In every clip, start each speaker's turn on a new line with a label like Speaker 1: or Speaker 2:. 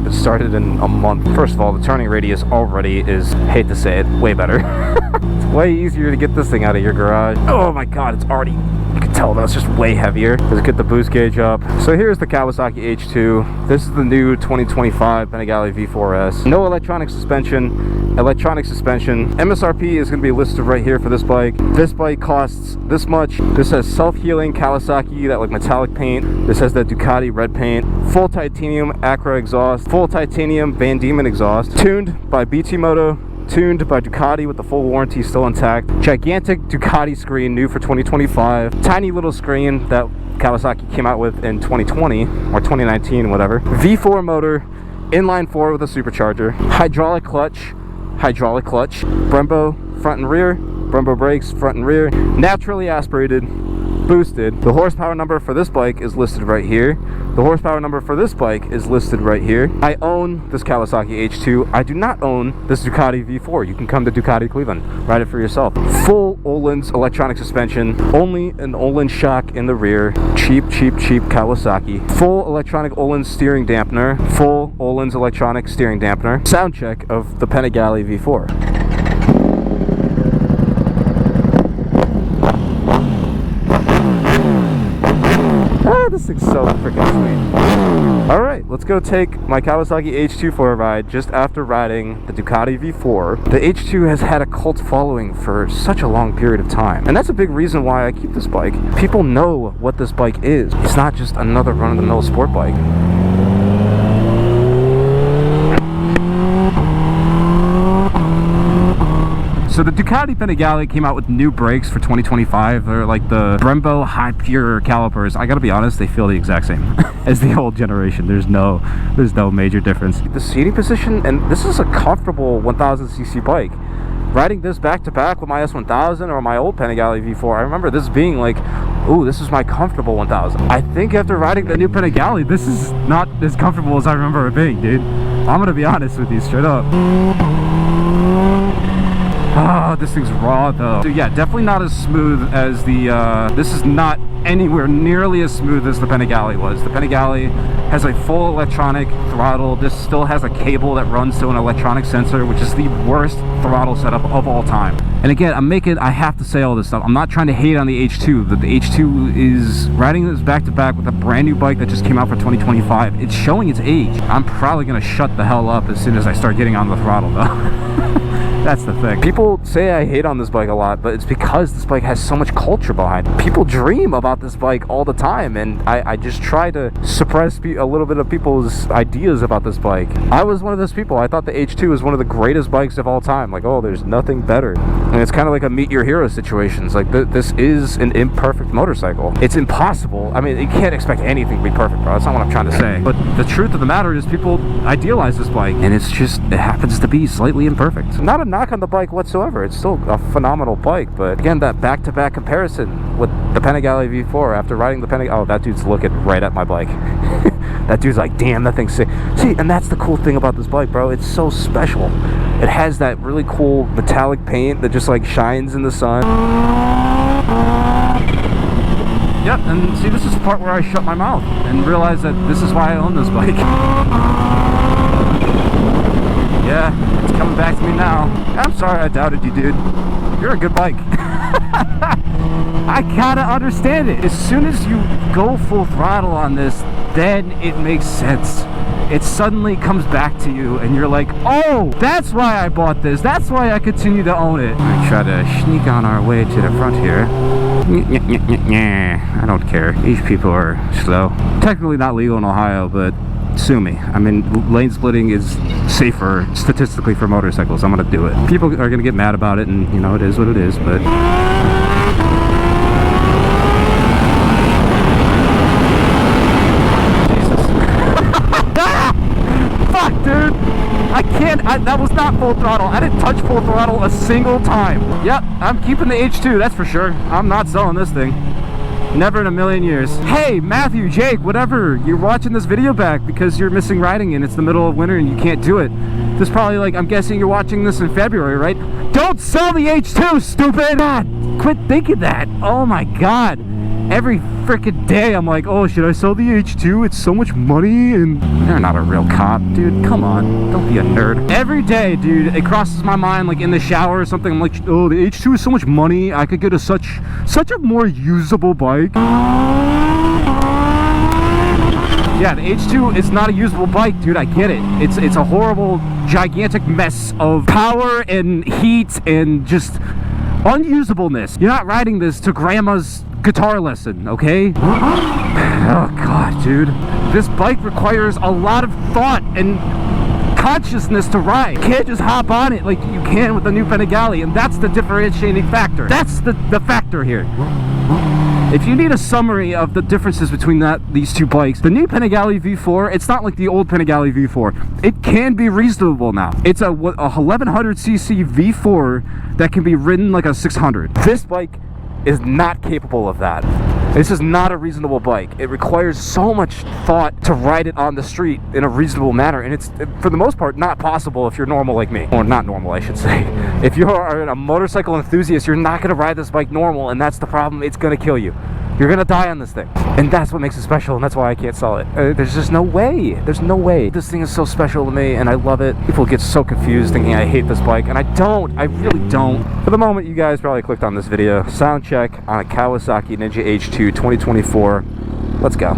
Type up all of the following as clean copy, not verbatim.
Speaker 1: It started in a month. First of all, the turning radius already is, hate to say it, way better. It's way easier to get this thing out of your garage. Oh my god, it's already, you can tell that's just way heavier. Let's get the boost gauge up. So here's the Kawasaki H2. This is the new 2025 Panigale V4S. No electronic suspension. Electronic suspension. MSRP is going to be listed right here for this bike. This bike costs this much. This has self-healing Kawasaki, that like metallic paint. This has that Ducati red paint. Full titanium Acra exhaust. Full titanium Van Diemen exhaust. Tuned by BT Moto. Tuned by Ducati with the full warranty still intact. Gigantic Ducati screen, new for 2025. Tiny little screen that Kawasaki came out with in 2020 or 2019, whatever. V4 motor, inline 4 with a supercharger. Hydraulic clutch. Brembo front and rear. Brembo brakes front and rear. Naturally aspirated. Boosted. The horsepower number for this bike is listed right here. The horsepower number for this bike is listed right here. I own this Kawasaki H2. I do not own this Ducati V4. You can come to Ducati Cleveland, ride it for yourself. Full Öhlins electronic suspension, only an Öhlins shock in the rear. Cheap Kawasaki. Full electronic Öhlins steering dampener. Full Öhlins electronic steering dampener. Sound check of the Panigale V4. This thing's so freaking sweet. Alright, let's go take my Kawasaki H2 for a ride just after riding the Ducati V4. The H2 has had a cult following for such a long period of time. And that's a big reason why I keep this bike. People know what this bike is. It's not just another run-of-the-mill sport bike. So the Ducati Panigale came out with new brakes for 2025. They're like the Brembo high pure calipers. I gotta be honest, they feel the exact same as the old generation. There's no major difference. The seating position, and this is a comfortable 1000cc bike. Riding this back to back with my S1000 or my old Panigale V4, I remember this being like, ooh, this is my comfortable 1000. I think after riding the new Panigale, this is not as comfortable as I remember it being, dude. I'm gonna be honest with you, straight up. Oh, this thing's raw though. So yeah, definitely not as smooth as the, this is not anywhere nearly as smooth as the Panigale was. The Panigale has a full electronic throttle. This still has a cable that runs to an electronic sensor, which is the worst throttle setup of all time. And again, I have to say all this stuff. I'm not trying to hate on the H2. The H2 is riding this back to back with a brand new bike that just came out for 2025. It's showing its age. I'm probably gonna shut the hell up as soon as I start getting on the throttle though. That's the thing. People say I hate on this bike a lot, but it's because this bike has so much culture behind it. People dream about this bike all the time, and I just try to suppress a little bit of people's ideas about this bike. I was one of those people. I thought the H2 was one of the greatest bikes of all time. Like, oh, there's nothing better. And it's kind of like a meet your hero situations. Like, this is an imperfect motorcycle. It's impossible. I mean, you can't expect anything to be perfect, bro. That's not what I'm trying to say. But the truth of the matter is people idealize this bike, and it happens to be slightly imperfect. Not a knock on the bike whatsoever. It's still a phenomenal bike, but again, that back-to-back comparison with the Panigale V4 after riding the Panigale, oh, that dude's looking right at my bike. That dude's like, damn, that thing's sick. See, and that's the cool thing about this bike, bro. It's so special. It has that really cool metallic paint that just like shines in the sun. Yep, and see, this is the part where I shut my mouth and realize that this is why I own this bike. Yeah, it's coming back to me now. I'm sorry I doubted you, dude. You're a good bike. I kinda understand it. As soon as you go full throttle on this, then it makes sense. It suddenly comes back to you and you're like, oh, that's why I bought this. That's why I continue to own it. We try to sneak on our way to the front here. I don't care. These people are slow. Technically not legal in Ohio, but sue me. I mean, lane splitting is safer statistically for motorcycles. I'm gonna do it. People are gonna get mad about it, and you know, it is what it is, but Jesus. Fuck, dude, I can't. That was not full throttle. I didn't touch full throttle a single time. Yep, I'm keeping the H2, that's for sure. I'm not selling this thing. Never in a million years. Hey, Matthew, Jake, whatever, you're watching this video back because you're missing riding and it's the middle of winter and you can't do it. This is probably like, I'm guessing you're watching this in February, right? Don't sell the H2, stupid! God, quit thinking that. Oh my God. Every freaking day I'm like, oh, should I sell the H2? It's so much money. And you're not a real cop, dude. Come on, don't be a nerd. Every day, dude, it crosses my mind, like in the shower or something. I'm like, oh, the H2 is so much money. I could get such a more usable bike. Yeah, the H2 is not a usable bike, dude. I get it. It's a horrible, gigantic mess of power and heat and just unusableness. You're not riding this to grandma's guitar lesson, okay? Oh god, dude. This bike requires a lot of thought and consciousness to ride. You can't just hop on it like you can with the new Panigale, and that's the differentiating factor. That's the factor here. If you need a summary of the differences between these two bikes, the new Panigale V4, it's not like the old Panigale V4. It can be reasonable now. It's a 1100cc V4 that can be ridden like a 600. This bike is not capable of that. This is not a reasonable bike. It requires so much thought to ride it on the street in a reasonable manner, and it's, for the most part, not possible if you're normal like me. Or not normal, I should say. If you are a motorcycle enthusiast, you're not gonna ride this bike normal, and that's the problem. It's gonna kill you. You're gonna die on this thing. And that's what makes it special, and that's why I can't sell it. There's just no way. There's no way. This thing is so special to me, and I love it. People get so confused thinking I hate this bike, and I don't. I really don't. For the moment, you guys probably clicked on this video. Sound check on a Kawasaki Ninja H2 2024. Let's go.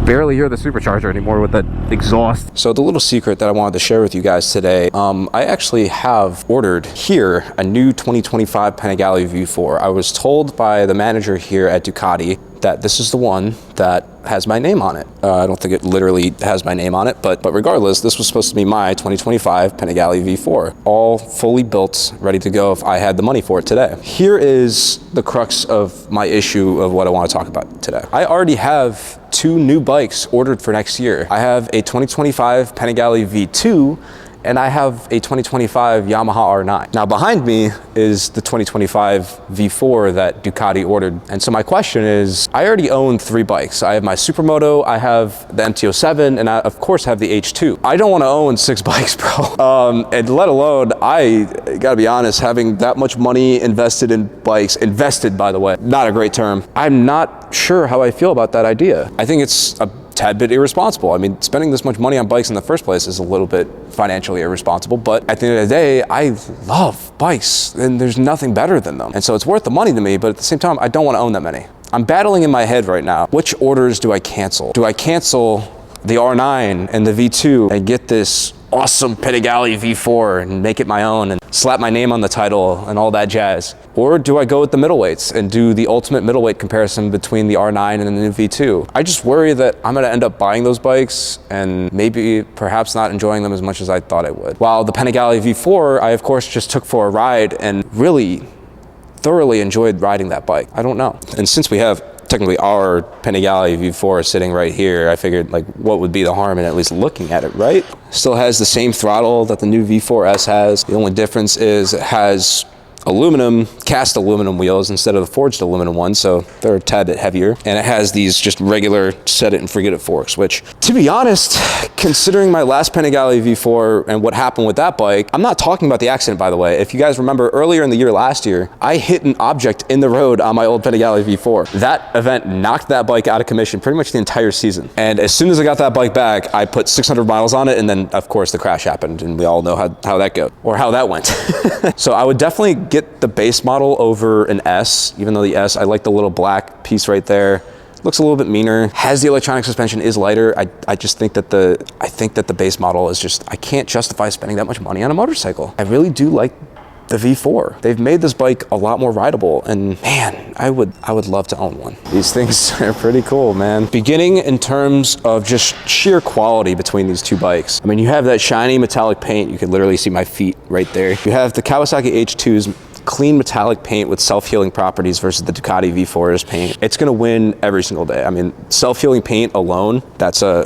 Speaker 1: Barely hear the supercharger anymore with that exhaust. So the little secret that I wanted to share with you guys today, I actually have ordered here a new 2025 Panigale V4. I was told by the manager here at Ducati that this is the one that has my name on it. I don't think it literally has my name on it, but regardless, this was supposed to be my 2025 Panigale V4, all fully built, ready to go if I had the money for it today. Here is the crux of my issue of what I want to talk about today. I already have 2 new bikes ordered for next year. I have a 2025 Panigale V2, and I have a 2025 Yamaha R9. Now behind me is the 2025 V4 that Ducati ordered. And so my question is, I already own 3 bikes. I have my Supermoto, I have the MT-07, and I of course have the H2. I don't wanna own 6 bikes, bro. And let alone, I gotta be honest, having that much money invested in bikes, invested by the way, not a great term. I'm not sure how I feel about that idea. I think it's a tad bit irresponsible. I mean, spending this much money on bikes in the first place is a little bit financially irresponsible, but at the end of the day, I love bikes and there's nothing better than them. And so it's worth the money to me, but at the same time, I don't want to own that many. I'm battling in my head right now. Which orders do I cancel? Do I cancel the R9 and the V2 and get this awesome Panigale V4 and make it my own and slap my name on the title and all that jazz? Or do I go with the middleweights and do the ultimate middleweight comparison between the R9 and the new V2? I just worry that I'm gonna end up buying those bikes and maybe perhaps not enjoying them as much as I thought I would. While the Panigale V4, I of course just took for a ride and really thoroughly enjoyed riding that bike. I don't know. And since we have technically our Panigale V4 sitting right here, I figured like what would be the harm in at least looking at it, right? Still has the same throttle that the new V4S has. The only difference is it has aluminum, cast aluminum wheels instead of the forged aluminum ones, so they're a tad bit heavier. And it has these just regular set it and forget it forks, which, to be honest, considering my last Panigale V4 and what happened with that bike, I'm not talking about the accident, by the way. If you guys remember earlier in the year last year, I hit an object in the road on my old Panigale V4. That event knocked that bike out of commission pretty much the entire season. And as soon as I got that bike back, I put 600 miles on it, and then of course the crash happened, and we all know how that goes, or how that went. So I would definitely get the base model over an S, even though the S, I like the little black piece right there. Looks a little bit meaner. Has the electronic suspension, is lighter. I just think that the base model is just, I can't justify spending that much money on a motorcycle. I really do like the V4. They've made this bike a lot more rideable, and man, I would love to own one. These things are pretty cool, man. Beginning in terms of just sheer quality between these two bikes. I mean, you have that shiny metallic paint. You can literally see my feet right there. You have the Kawasaki H2's clean metallic paint with self-healing properties versus the Ducati V4's paint. It's gonna win every single day. I mean, self-healing paint alone, that's a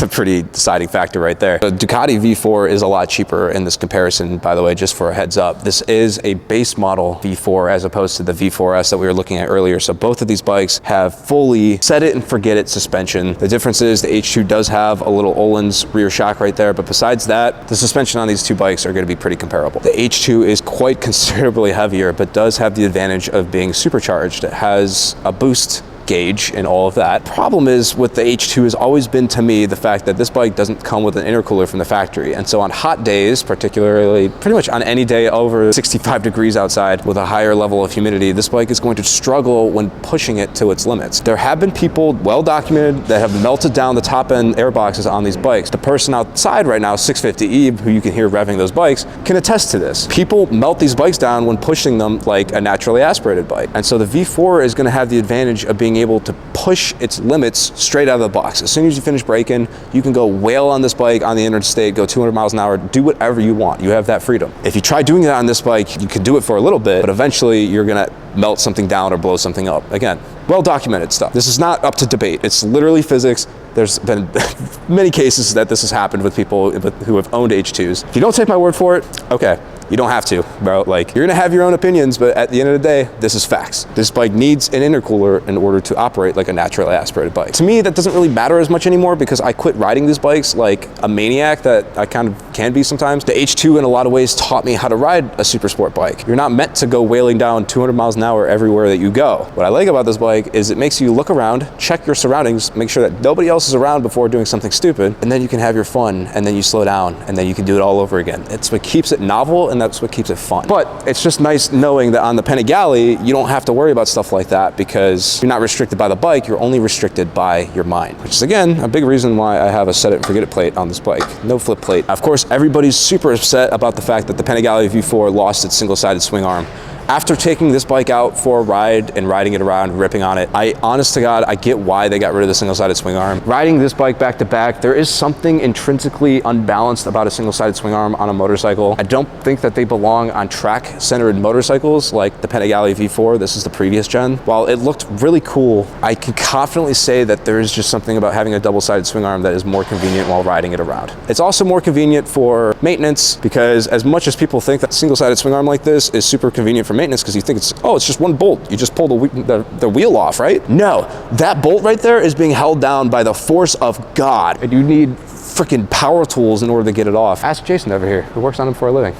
Speaker 1: pretty deciding factor right there. The Ducati V4 is a lot cheaper in this comparison, by the way, just for a heads up. This is a base model V4 as opposed to the V4S that we were looking at earlier. So both of these bikes have fully set it and forget it suspension. The difference is the H2 does have a little Öhlins rear shock right there, but besides that, the suspension on these two bikes are gonna be pretty comparable. The H2 is quite considerably
Speaker 2: slightly heavier, but does have the advantage of being supercharged. It has a boost gauge and all of that. Problem is with the H2 has always been to me the fact that this bike doesn't come with an intercooler from the factory. And so on hot days, particularly pretty much on any day over 65 degrees outside with a higher level of humidity, this bike is going to struggle when pushing it to its limits. There have been people well documented that have melted down the top end air boxes on these bikes. The person outside right now, 650E, who you can hear revving those bikes, can attest to this. People melt these bikes down when pushing them like a naturally aspirated bike. And so the V4 is going to have the advantage of being able to push its limits straight out of the box. As soon as you finish braking, you can go wail on this bike on the interstate, go 200 miles an hour, do whatever you want. You have that freedom. If you try doing that on this bike, you could do it for a little bit, but eventually you're gonna melt something down or blow something up. Again, well documented stuff. This is not up to debate. It's literally physics. There's been many cases that this has happened with people who have owned H2s. If you don't take my word for it, okay. You don't have to, bro. Like, you're gonna have your own opinions, but at the end of the day, this is facts. This bike needs an intercooler in order to operate like a naturally aspirated bike. To me, that doesn't really matter as much anymore because I quit riding these bikes like a maniac that I kind of can be sometimes. The H2 in a lot of ways taught me how to ride a super sport bike. You're not meant to go wailing down 200 miles an hour everywhere that you go. What I like about this bike is it makes you look around, check your surroundings, make sure that nobody else is around before doing something stupid, and then you can have your fun, and then you slow down, and then you can do it all over again. It's what keeps it novel, and that's what keeps it fun. But it's just nice knowing that on the Panigale, you don't have to worry about stuff like that because you're not restricted by the bike, you're only restricted by your mind, which is again, a big reason why I have a set it and forget it plate on this bike. No flip plate. Of course, everybody's super upset about the fact that the Panigale V4 lost its single-sided swing arm. After taking this bike out for a ride and riding it around, ripping on it, honest to God, I get why they got rid of the single-sided swing arm. Riding this bike back to back, there is something intrinsically unbalanced about a single-sided swing arm on a motorcycle. I don't think that they belong on track-centered motorcycles like the Panigale V4. This is the previous gen. While it looked really cool, I can confidently say that there is just something about having a double-sided swing arm that is more convenient while riding it around. It's also more convenient for maintenance because as much as people think that single-sided swing arm like this is super convenient for maintenance because you think it's just one bolt. You just pull the wheel off, right? No, that bolt right there is being held down by the force of God. And you need freaking power tools in order to get it off. Ask Jason over here, who works on them for a living.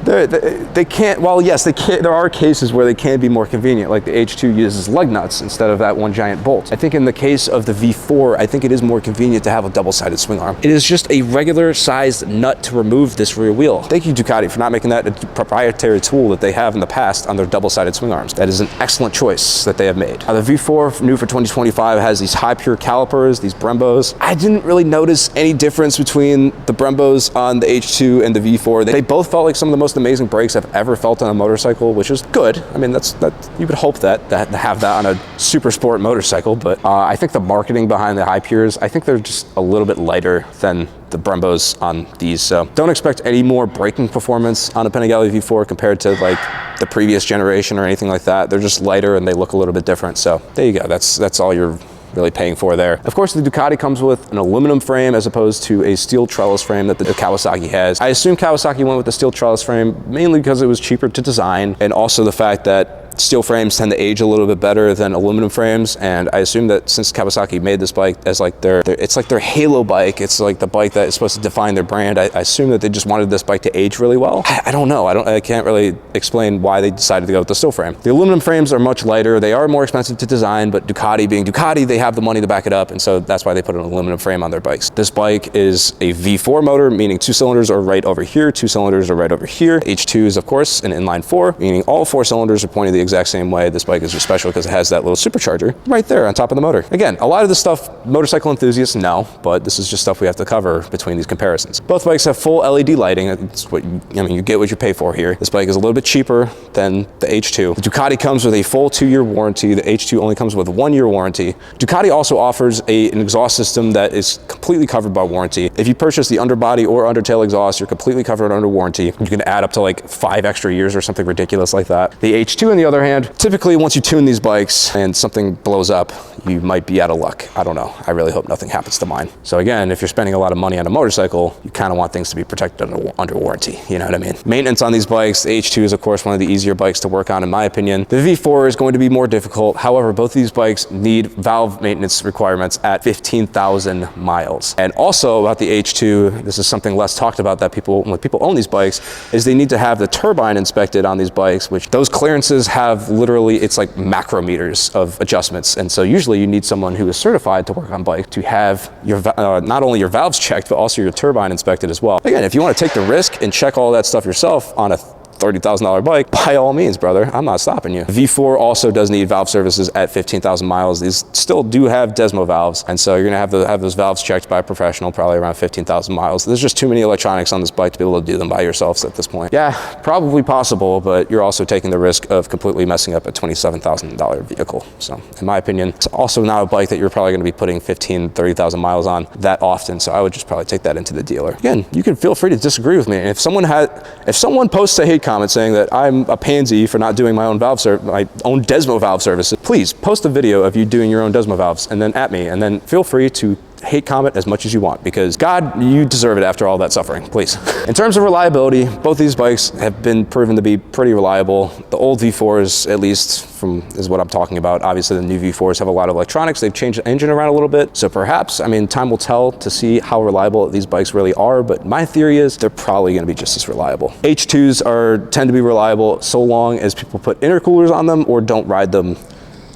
Speaker 2: They can't, well, yes, they can't, there are cases where they can be more convenient, like the H2 uses lug nuts instead of that one giant bolt. I think in the case of the V4, I think it is more convenient to have a double-sided swing arm. It is just a regular sized nut to remove this rear wheel. Thank you, Ducati, for not making that a proprietary tool that they have in the past on their double-sided swing arms. That is an excellent choice that they have made. The V4, new for 2025, has these high pure calipers, these Brembos. I didn't really notice any difference between the Brembos on the H2 and the V4. They both felt like some of the most amazing brakes I've ever felt on a motorcycle, which is good. I mean, that you would hope that to have that on a super sport motorcycle, but I think the marketing behind the high pures, I think they're just a little bit lighter than the Brembos on these. So don't expect any more braking performance on a Panigale V4 compared to like the previous generation or anything like that. They're just lighter and they look a little bit different. So there you go. That's all you're really paying for there. Of course, the Ducati comes with an aluminum frame as opposed to a steel trellis frame that the Kawasaki has. I assume Kawasaki went with the steel trellis frame mainly because it was cheaper to design, and also the fact that steel frames tend to age a little bit better than aluminum frames, and I assume that since Kawasaki made this bike as like it's like their halo bike, it's like the bike that is supposed to define their brand, I assume that they just wanted this bike to age really well. I don't know, I can't really explain why they decided to go with the steel frame. The aluminum frames are much lighter, they are more expensive to design, but Ducati being Ducati, they have the money to back it up, and so that's why they put an aluminum frame on their bikes. This bike is a V4 motor, meaning 2 cylinders are right over here, 2 cylinders are right over here. H2 is of course an inline 4, meaning all 4 cylinders are pointing the exact same way. This bike is just special because it has that little supercharger right there on top of the motor. Again, a lot of this stuff motorcycle enthusiasts know, but this is just stuff we have to cover between these comparisons. Both bikes have full LED lighting. It's what you get what you pay for here. This bike is a little bit cheaper than the H2. The Ducati comes with a full 2-year warranty. The H2 only comes with a 1-year warranty. Ducati also offers an exhaust system that is completely covered by warranty. If you purchase the underbody or undertail exhaust, you're completely covered under warranty. You can add up to like 5 extra years or something ridiculous like that. The H2 on the other other hand, typically once you tune these bikes and something blows up, you might be out of luck. I don't know. I really hope nothing happens to mine. So again, if you're spending a lot of money on a motorcycle, you kind of want things to be protected under warranty. You know what I mean? Maintenance on these bikes, the H2 is of course one of the easier bikes to work on in my opinion. The V4 is going to be more difficult. However, both of these bikes need valve maintenance requirements at 15,000 miles. And also about the H2, this is something less talked about that when people own these bikes, is they need to have the turbine inspected on these bikes, which those clearances have literally, it's like macrometers of adjustments. And so usually you need someone who is certified to work on bike to have your not only your valves checked, but also your turbine inspected as well. Again, if you want to take the risk and check all that stuff yourself on a $30,000 bike, by all means, brother, I'm not stopping you. V4 also does need valve services at 15,000 miles. These still do have Desmo valves, and so you're gonna have those valves checked by a professional, probably around 15,000 miles. There's just too many electronics on this bike to be able to do them by yourselves at this point. Yeah, probably possible, but you're also taking the risk of completely messing up a $27,000 vehicle. So in my opinion, it's also not a bike that you're probably gonna be putting 15, 30,000 miles on that often, so I would just probably take that into the dealer. Again, you can feel free to disagree with me. And if someone posts a hate comment saying that I'm a pansy for not doing my own Desmo valve services, please post a video of you doing your own Desmo valves and then at me, and then feel free to hate comment as much as you want, because God, you deserve it after all that suffering, please. In terms of reliability, both these bikes have been proven to be pretty reliable. The old V4s, at least is what I'm talking about. Obviously the new V4s have a lot of electronics. They've changed the engine around a little bit. So perhaps, I mean, time will tell to see how reliable these bikes really are, but my theory is they're probably gonna be just as reliable. H2s tend to be reliable so long as people put intercoolers on them or don't ride them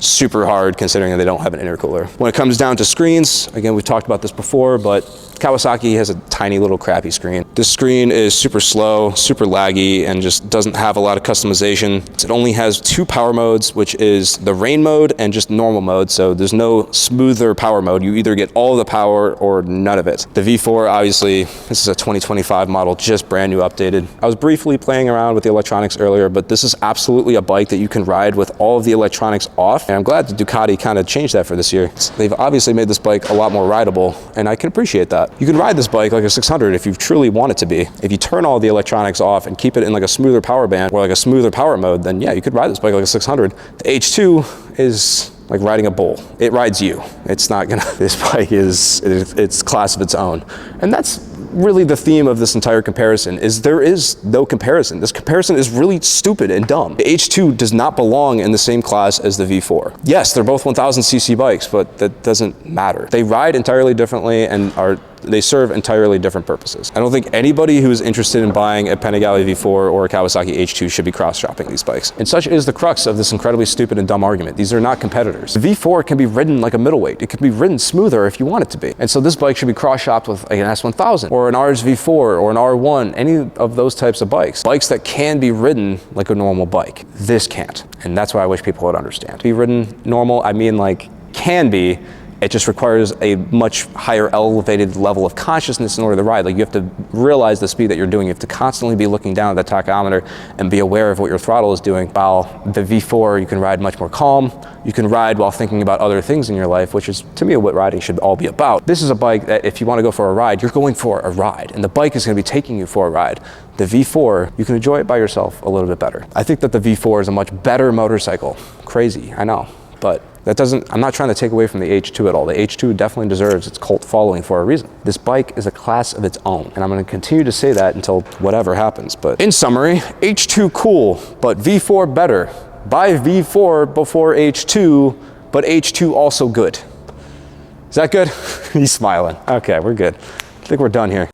Speaker 2: super hard, considering that they don't have an intercooler. When it comes down to screens, again, we've talked about this before, but Kawasaki has a tiny little crappy screen. This screen is super slow, super laggy, and just doesn't have a lot of customization. It only has 2 power modes, which is the rain mode and just normal mode. So there's no smoother power mode. You either get all of the power or none of it. The V4, obviously, this is a 2025 model, just brand new updated. I was briefly playing around with the electronics earlier, but this is absolutely a bike that you can ride with all of the electronics off. And I'm glad that Ducati kind of changed that for this year. They've obviously made this bike a lot more rideable, and I can appreciate that. You can ride this bike like a 600 if you truly want it to be. If you turn all the electronics off and keep it in like a smoother power band or like a smoother power mode, then yeah, you could ride this bike like a 600. The H2 is like riding a bull. It rides you. It's not gonna, this bike it's class of its own. And that's really the theme of this entire comparison, is there is no comparison. This comparison is really stupid and dumb. The H2 does not belong in the same class as the V4. Yes, they're both 1000cc bikes, but that doesn't matter. They ride entirely differently and they serve entirely different purposes. I don't think anybody who's interested in buying a Panigale V4 or a Kawasaki H2 should be cross-shopping these bikes. And such is the crux of this incredibly stupid and dumb argument. These are not competitors. The V4 can be ridden like a middleweight. It can be ridden smoother if you want it to be. And so this bike should be cross-shopped with an S1000 or an RS V4 or an R1, any of those types of bikes. Bikes that can be ridden like a normal bike. This can't. And that's why I wish people would understand. Be ridden normal, I mean like can be. It just requires a much higher elevated level of consciousness in order to ride. Like you have to realize the speed that you're doing. You have to constantly be looking down at the tachometer and be aware of what your throttle is doing. While the V4, you can ride much more calm. You can ride while thinking about other things in your life, which is, to me, what riding should all be about. This is a bike that if you want to go for a ride, you're going for a ride, and the bike is going to be taking you for a ride. The V4, you can enjoy it by yourself a little bit better. I think that the V4 is a much better motorcycle. Crazy, I know, but that doesn't, I'm not trying to take away from the H2 at all. The H2 definitely deserves its cult following for a reason. This bike is a class of its own, and I'm gonna continue to say that until whatever happens. But in summary, H2 cool, but V4 better. Buy V4 before H2, but H2 also good. Is that good? He's smiling. Okay, we're good. I think we're done here.